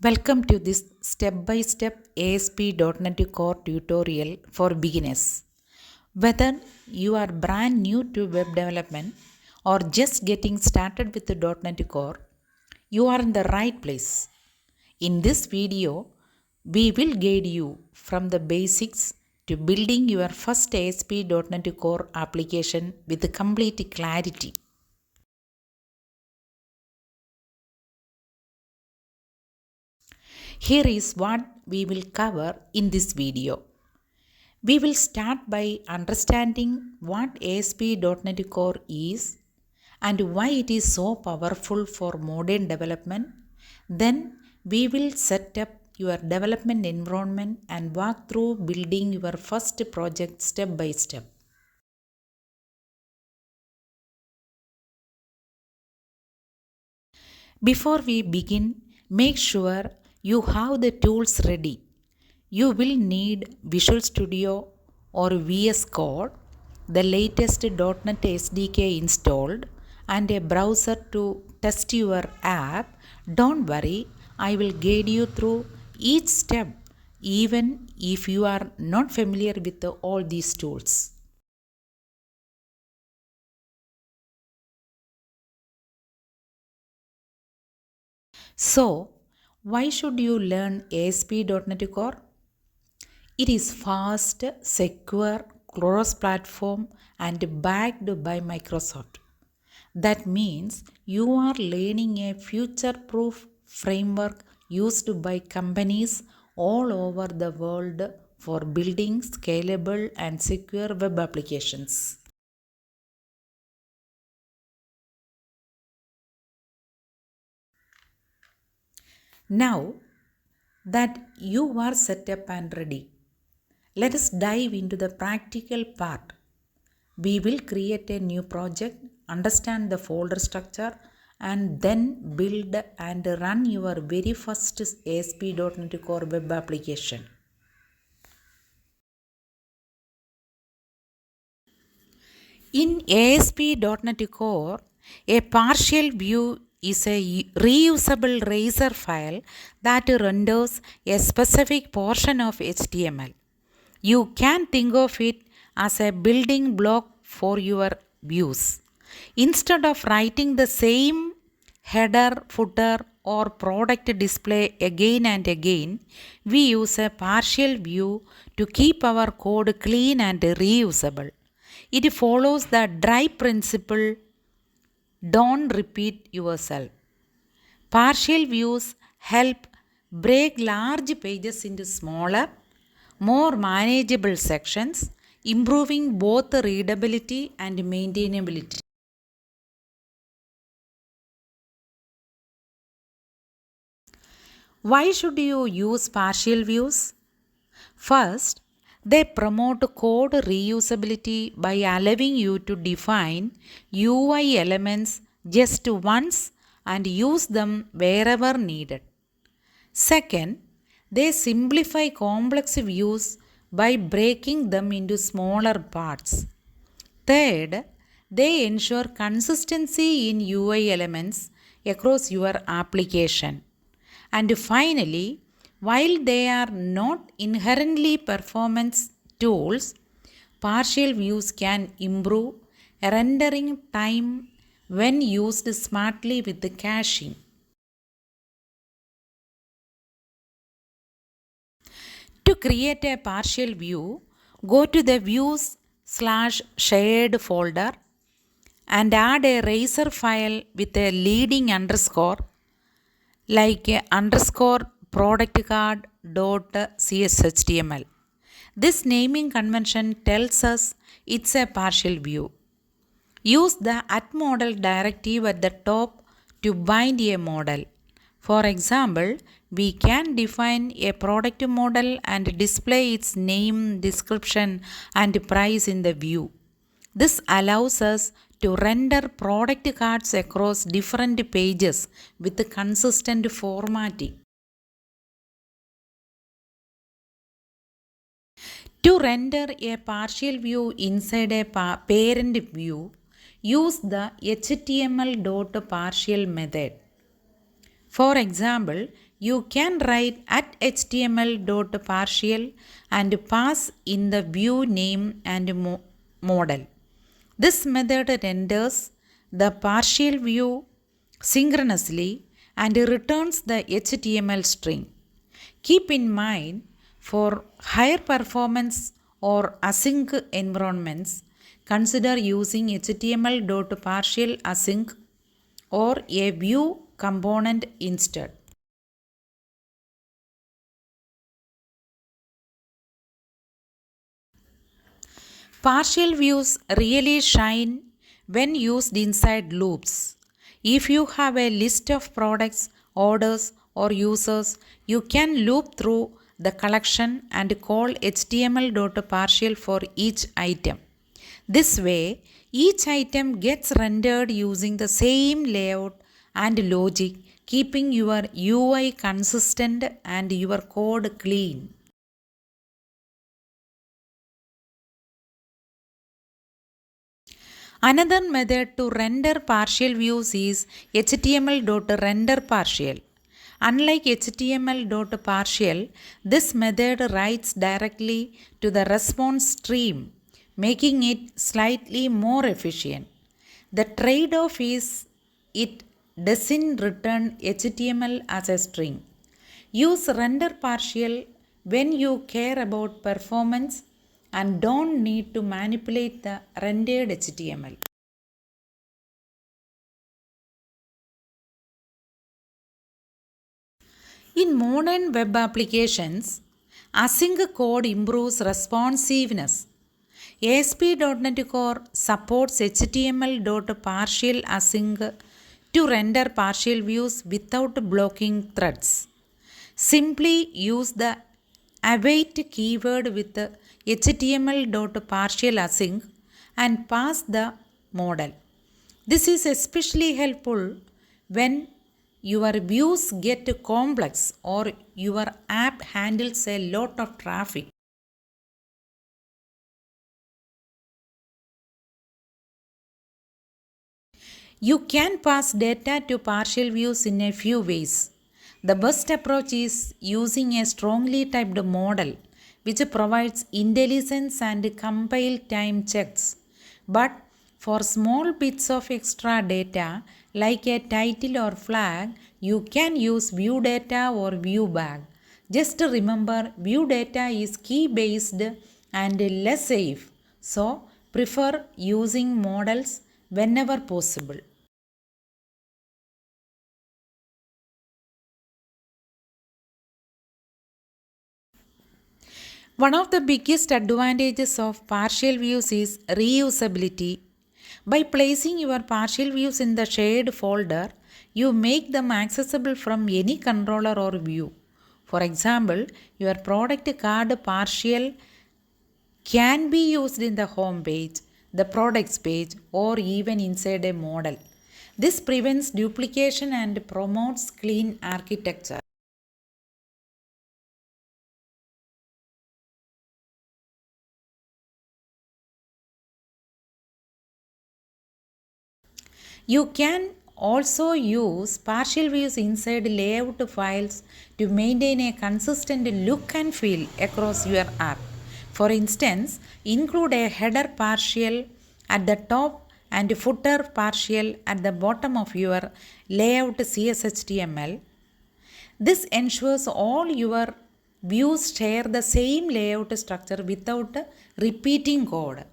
Welcome to this step-by-step ASP.NET Core tutorial for beginners. Whether you are brand new to web development or just getting started with the .NET Core, you are in the right place. In this video, we will guide you from the basics to building your first ASP.NET Core application with complete clarity. Here is what we will cover in this video. We will start by understanding what ASP.NET Core is and why it is so powerful for modern development. Then we will set up your development environment and walk through building your first project step by step. Before we begin, make sure you have the tools ready. You will need Visual Studio or VS Code, the latest .NET SDK installed, and a browser to test your app. Don't worry, I will guide you through each step even if you are not familiar with all these tools. So, why should you learn ASP.NET Core? It is fast, secure, cross-platform and backed by Microsoft. That means you are learning a future-proof framework used by companies all over the world for building scalable and secure web applications. Now that you are set up and ready, let us dive into the practical part. We will create a new project, understand the folder structure, and then build and run your very first ASP.NET Core web application. In ASP.NET Core, a partial view is a reusable razor file that renders a specific portion of HTML. You can think of it as a building block for your views. Instead of writing the same header, footer, or product display again and again, we use a partial view to keep our code clean and reusable. It follows the drive principle, don't repeat yourself. Partial views help break large pages into smaller, more manageable sections, improving both readability and maintainability. Why should you use partial views? First, they promote code reusability by allowing you to define UI elements just once and use them wherever needed. Second, they simplify complex views by breaking them into smaller parts. Third, they ensure consistency in UI elements across your application. And finally, while they are not inherently performance tools, partial views can improve rendering time when used smartly with the caching. To create a partial view, go to the views/shared folder and add a razor file with a leading underscore like a underscore product card.cshtml. This naming convention tells us it's a partial view. Use the @model directive at the top to bind a model. For example, we can define a product model and display its name, description, and price in the view. This allows us to render product cards across different pages with consistent formatting. To render a partial view inside a parent view, use the HTML.partial method. For example, you can write at html.partial and pass in the view name and model. This method renders the partial view synchronously and returns the HTML string. Keep in mind, for higher performance or async environments, consider using HTML.partial async or a view component instead. Partial views really shine when used inside loops. If you have a list of products, orders, or users, you can loop through the collection and call HTML.partial for each item. This way, each item gets rendered using the same layout and logic, keeping your UI consistent and your code clean. Another method to render partial views is HTML.renderPartial. Unlike HTML.partial, this method writes directly to the response stream, making it slightly more efficient. The trade off is it doesn't return HTML as a string. Use render partial when you care about performance and don't need to manipulate the rendered HTML. In modern web applications, async code improves responsiveness. ASP.NET Core supports HTML.partial async to render partial views without blocking threads. Simply use the await keyword with HTML.partial async and pass the model. This is especially helpful when your views get complex or your app handles a lot of traffic. You can pass data to partial views in a few ways. The best approach is using a strongly typed model which provides intelligence and compile time checks. But for small bits of extra data like a title or flag, you can use view data or view bag. Just remember, view data is key based and less safe, so prefer using models whenever possible. One of the biggest advantages of partial views is reusability. By placing your partial views in the shared folder, you make them accessible from any controller or view. For example, your product card partial can be used in the home page, the products page, or even inside a model. This prevents duplication and promotes clean architecture. You can also use partial views inside layout files to maintain a consistent look and feel across your app. For instance, include a header partial at the top and footer partial at the bottom of your layout CSHTML. This ensures all your views share the same layout structure without repeating code.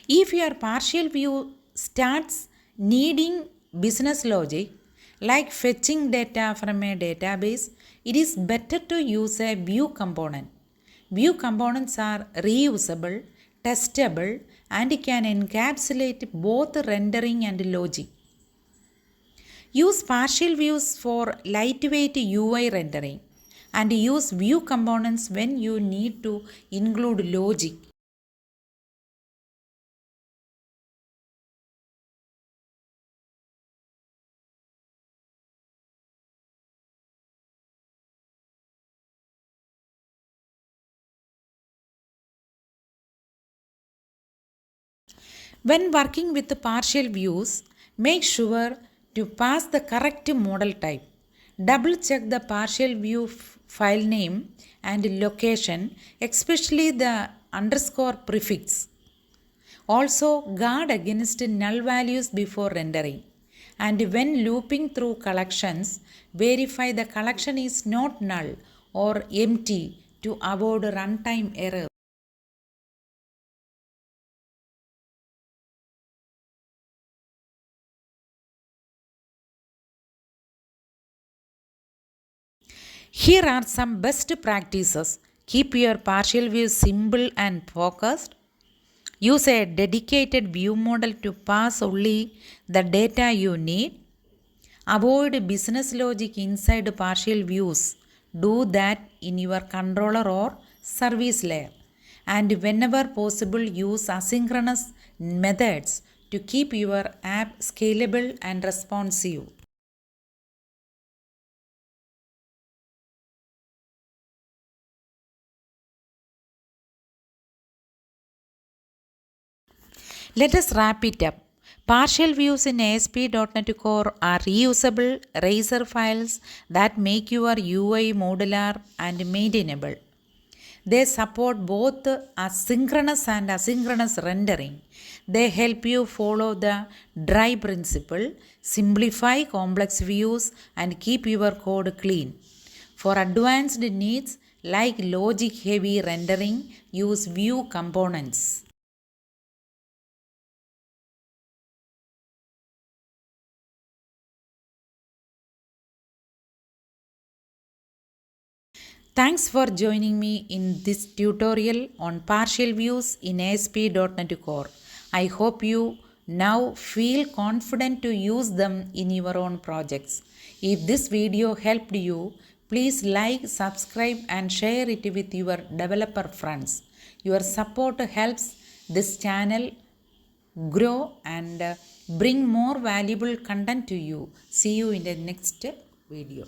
If your partial view starts needing business logic, like fetching data from a database, it is better to use a view component. View components are reusable, testable, and can encapsulate both rendering and logic. Use partial views for lightweight UI rendering and use view components when you need to include logic. When working with the partial views, make sure to pass the correct model type. Double check the partial view file name and location, especially the underscore prefix. Also, guard against null values before rendering. And when looping through collections, verify the collection is not null or empty to avoid runtime errors. Here are some best practices. Keep your partial view simple and focused. Use a dedicated view model to pass only the data you need. Avoid business logic inside partial views. Do that in your controller or service layer. And whenever possible, use asynchronous methods to keep your app scalable and responsive. Let us wrap it up. Partial views in ASP.NET Core are reusable razor files that make your UI modular and maintainable. They support both asynchronous and asynchronous rendering. They help you follow the dry principle, simplify complex views, and keep your code clean. For advanced needs like logic heavy rendering, use view components. Thanks for joining me in this tutorial on partial views in ASP.NET Core. I hope you now feel confident to use them in your own projects. If this video helped you, please like, subscribe and share it with your developer friends. Your support helps this channel grow and bring more valuable content to you. See you in the next video.